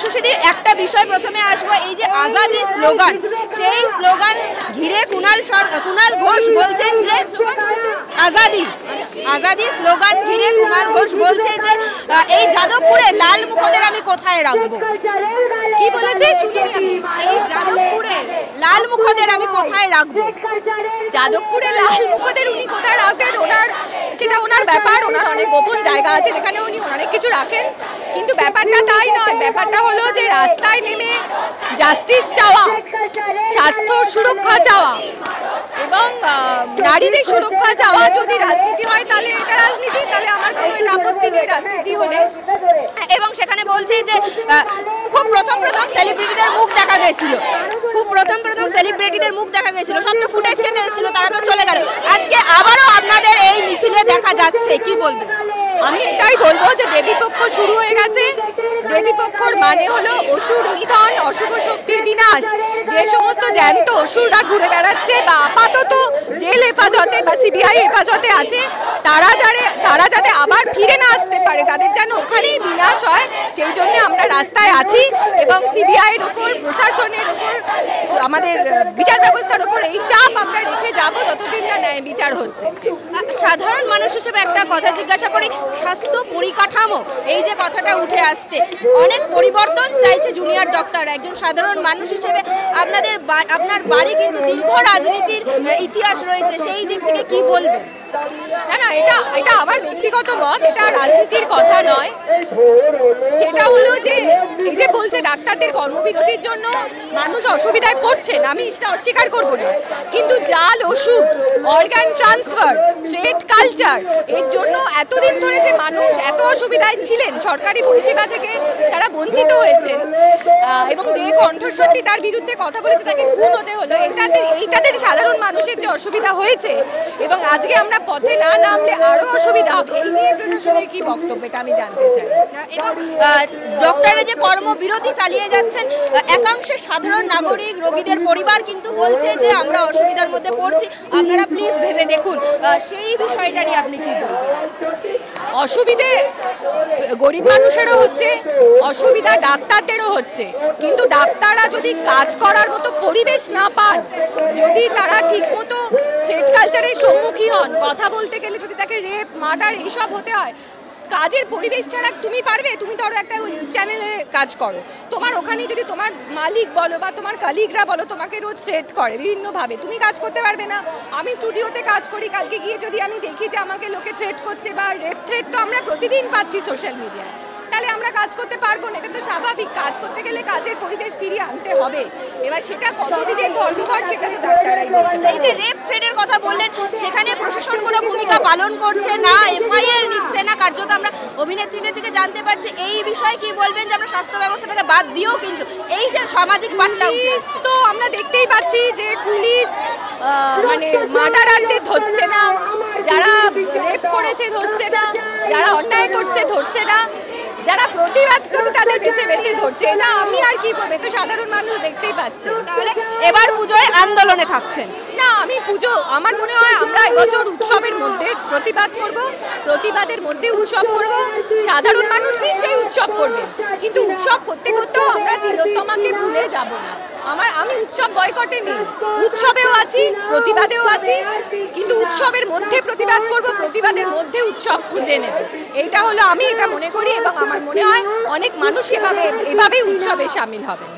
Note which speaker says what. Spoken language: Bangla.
Speaker 1: শুশুদি একটা বিষয় প্রথমে আসবো, এই যে আজাদি স্লোগান, সেই স্লোগান ঘিরে কুণাল ঘোষ বলছেন যে আজাদি স্লোগান ঘিরে কুণাল ঘোষ বলছে যে এই যাদবপুরে লাল মুখদের আমি কোথায় রাখবো।
Speaker 2: কি বলেছে?
Speaker 1: এই যাদবপুরে লাল মুখদের আমি কোথায় রাখবো।
Speaker 2: যাদবপুরে লাল মুখদের উনি কোথায় রাখবেন, সেটা ওনার ব্যাপার। ওনার অনেক গোপন জায়গা আছে যেখানে উনি অনেক কিছু রাখেন, কিন্তু ব্যাপারটা তাই নয়। ব্যাপারটা হলো যে রাস্তায় নেমে জাস্টিস চাওয়া, স্বাস্থ্য সুরক্ষা চাওয়া এবং নারীদের সুরক্ষা চাওয়া যদি রাজনীতি হয় তাহলে এটা রাজনীতি, তাহলে আমার কোনো আপত্তি নেই রাজনীতি হলে।
Speaker 1: এবং সেখানে বলছে যে খুব প্রথম সেলিব্রিটিদের মুখ দেখা গেছিল, সব তো ফুটেজ খেতে এসেছিল, তারা তো চলে গেল। আজকে আবারও আপনাদের এই মিছিলে দেখা যাচ্ছে, কি বলবেন?
Speaker 2: আমি এটাই বলবো যে দেবীপক্ষ শুরু হয়ে গেছে। দেবীপক্ষর মানে হলো অসুর নিধন, অশুভ শক্তির বিনাশ। যে সমস্ত জ্যান্ত অসুররা ঘুরে বেড়াচ্ছে বা আপাতত জেল হেফাজতে বা সিবিআই হেফাজতে আছে, তারা যাতে আবার ফিরে না আসতে পারে, তাদের যেন ওখানেই বিনাশ হয়, সেই জন্য আমরা রাস্তায় আছি। এবং সিবিআইয়ের উপর, প্রশাসনের উপর, আমাদের বিচার ব্যবস্থার উপর এই চাপ আমরা রেখে যাবো যতদিন না ন্যায় বিচার হচ্ছে।
Speaker 1: সাধারণ মানুষ হিসেবে একটা কথা জিজ্ঞাসা করি, স্বাস্থ্য পরিকাঠামো এই যে কথাটা উঠে আসছে, অনেক পরিবর্তন চাইছে জুনিয়র ডক্টর। একজন সাধারণ মানুষ হিসেবে আপনার বাড়ি কিন্তু দীর্ঘ রাজনীতির ইতিহাস রয়েছে, সেই দিক থেকে কি বলবেন?
Speaker 2: না, এটা আমার ব্যক্তিগত মত, এটা রাজনীতির কথা নয়। সেটা হলো যে এই যে বলছে ডাক্তারদের কর্মবিরতির জন্য মানুষ অসুবিধায় পড়ছেন, আমি সেটা অস্বীকার করবো না, কিন্তু জাল ওষুধ, অর্গান ট্রান্সফার, ট্রেড কালচার, এর জন্য এতদিন ধরে যে মানুষ এত অসুবিধায় ছিলেন, সরকারি পরিষেবা থেকে তারা বঞ্চিত হয়েছেন এবং যে কণ্ঠস্বরটি তার বিরুদ্ধে কথা বলেছে তাকে খুন হতে হলো, এইটাতে সাধারণ মানুষের যে অসুবিধা হয়েছে এবং আজকে আমরা পথে না নামলে আরো অসুবিধা হবে, এই নিয়ে প্রশাসনের কি বক্তব্য এটা আমি জানতে চাই।
Speaker 1: এবং ডক্টররা যে কর্মবিরতি চালিয়ে যাচ্ছেন, একাংশের সাধারণ নাগরিক, রোগীদের পরিবার কিন্তু বলছে যে আমরা অসুবিধার মধ্যে পড়ছি, আপনারা প্লিজ ভেবে দেখুন, সেই বিষয়টা নিয়ে আপনি কি বলবেন?
Speaker 2: অসুবিধে গরিব মানুষেরও হচ্ছে, অসুবিধা ডাক্তারদেরও হচ্ছে, কিন্তু ডাক্তাররা যদি কাজ করার মতো পরিবেশ না পান, যদি তারা ঠিক মতো থ্রেড কালচারের সম্মুখীন হন, কথা বলতে গেলে যদি তাকে রেপ, মার্ডার এইসব হতে হয়, কাজের পরিবেশ ছাড়া তুমি পারবে? তুমি ধরো একটা চ্যানেলে কাজ করো, তোমার ওখানে যদি তোমার মালিক বলো বা তোমার কালিগরা বলো তোমাকে রোজ থ্রেট করে বিভিন্নভাবে, তুমি কাজ করতে পারবে না। আমি স্টুডিওতে কাজ করি, কালকে গিয়ে যদি আমি দেখি যে আমাকে লোকে থ্রেট করছে বা রেপ থ্রেট তো আমরা প্রতিদিন পাচ্ছি সোশ্যাল মিডিয়ায়, তাহলে আমরা কাজ করতে পারবো না। এটা তো স্বাভাবিক, কাজ করতে গেলে কাজের পরিবেশ ফিরিয়ে আনতে হবে। এবার সেটা কতদিনের ধর্মঘট সেটা তো ডাক্তাররাই বলতে পারে।
Speaker 1: এই যে রেপ থ্রেটের কথা বললেন, সেখানে প্রশাসন কোনো ভূমিকা পালন করছে না, এফআইআর নিচ্ছে না, কার্যত আমরা অভিনেত্রীদের থেকে জানতে পারছি। এই বিষয়ে কি বলবেন যে আমরা স্বাস্থ্য ব্যবস্থাটাকে বাদ দিয়েও কিন্তু এই যে সামাজিক বার্তা
Speaker 2: তো আমরা দেখতেই পাচ্ছি যে পুলিশ মানে মার্ডারারদের ধরছে না, যারা রেপ করেছে ধরছে না, যারা অন্যায় করছে ধরছে না, যারা প্রতিবাদ করছে তাদের বেছে বেছে ধরছে। এটা আমি আর কি বলবো, তো সাধারণ মানুষ দেখতেই পাচ্ছে।
Speaker 1: তাহলে এবার পুজোয় আন্দোলনে থাকছেন
Speaker 2: না? আমি পুজো, আমার মনে হয় আমরা এবছর উৎসবের মধ্যে প্রতিবাদ করব, প্রতিবাদের মধ্যে উৎসব করব। সাধারণ মানুষ নিশ্চয়ই উৎসব করবেন, কিন্তু উৎসব করতে করতেও আমরা তিলোত্তমাকে ভুলে যাব না। আমি উৎসব বয়কটে নেই, উৎসবেও আছি, প্রতিবাদেও আছি, কিন্তু উৎসবের মধ্যে প্রতিবাদ করব, প্রতিবাদের মধ্যে উৎসব খুঁজে নেব। এইটা হলো, আমি এটা মনে করি এবং আমার মনে হয় অনেক মানুষ এভাবেই উৎসবে সামিল হবেন।